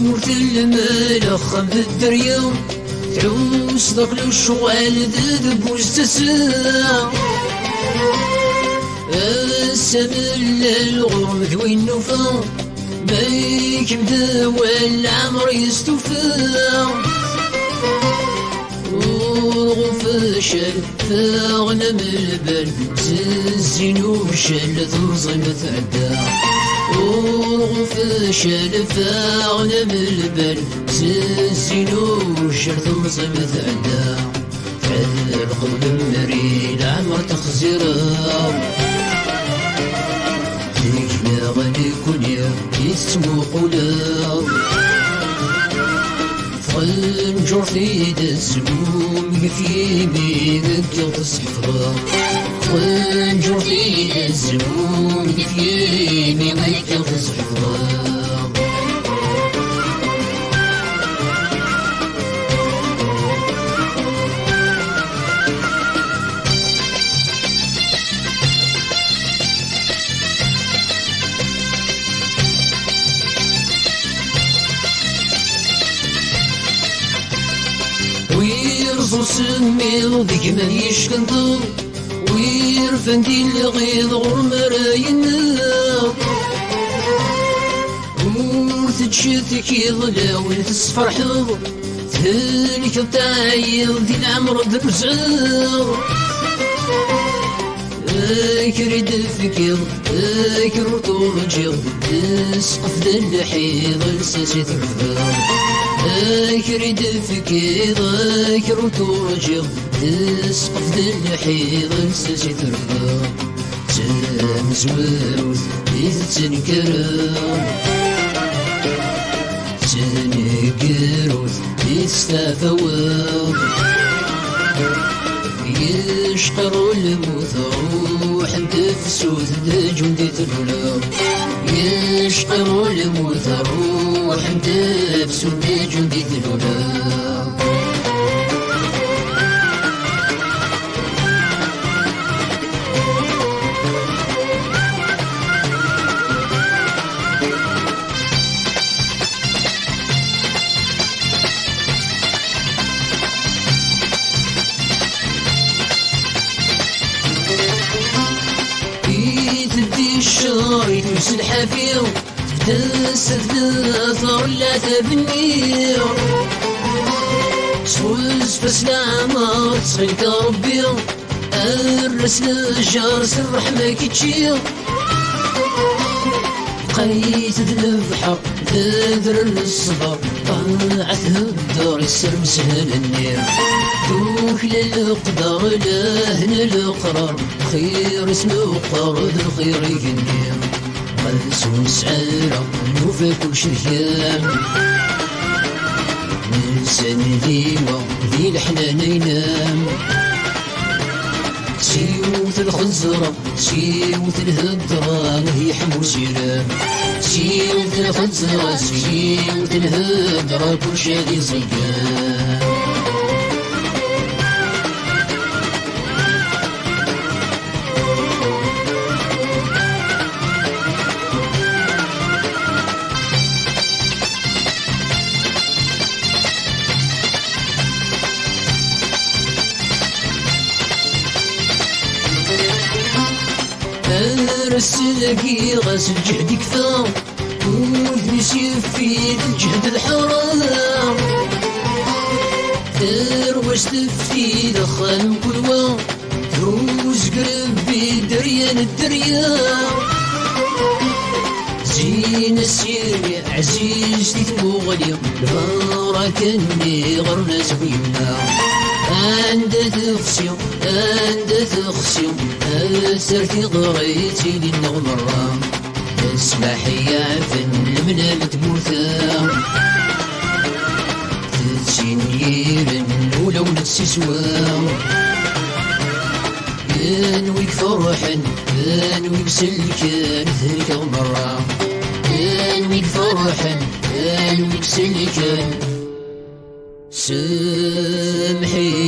ورث الملخ بالدريا تعوس ذاك الشغال ذب وجتسا السمل الغرم ذوي النوفا بيك مدوى العمر يستوفى وغفشل فاغنم البل زين وشل تنظم تعدى وغفشل فاغنم البل زين وشل تنظم تعدى القلب المري العمر تخزرها ذيك غني كنيا يسمو قلاب فنجر في دزموم في بيدك تصفرا فنجر في دزموم في بيدك تصفرا ويرزو سميض ذيك ما يشكنطو ويرفندي الغيظ غرمراين وتجشتك يضلاون تسفرحض تهلك تعيض ذي العمر درزعض ذاكر دفكض ذاكر ترجض تسقف ذا الحيض لساسي ترفض ذاكر دفكي ذاكر ترجض تسقف ذا الحيض لساسي ترفض تنزوروث إذ تنكرم تنكروث إذ استفوض يشقر الموت روح تفسوث ذا جندي ترلو يشقر الموت روح تفسوث ذا جندي ترلو الشاري تمس الحفير تفدس الثار لا تبني تفوز فس العمر تصغيك ربي الرسل الجار سر رحمك تشير بقيت البحر تدر الصبر طلعته الدار يسر مسهل النير دوك للقدر لهن القرار خير اسمه قرد الخير يقنير غلس ونسعيرة نوفى كل شريان نلسان ديما ذي الحنان ينام سيوت الخزرة سيوت الهدرة هي حمو سيران سيوت الخزرة سيوت الهدرة كل شادي صيان السلكي غاسل جهدك ثام وذنس يفيد الجهد الحرام تروش تفتيد خان كلوا تروز قربي دريان الدريان زين السير عزيز تتبوغلي الغارة كني غرنا زوينا عند تخسيو عند تخسيو أسرتي غريتي للنغم الرام اسمح يا فن المنام تموثا تتسينيرن ولو نتسسوا ينويك فرحا ينويك سلكان ذلك غمرا ينويك فرحا ينويك سلكان سامحي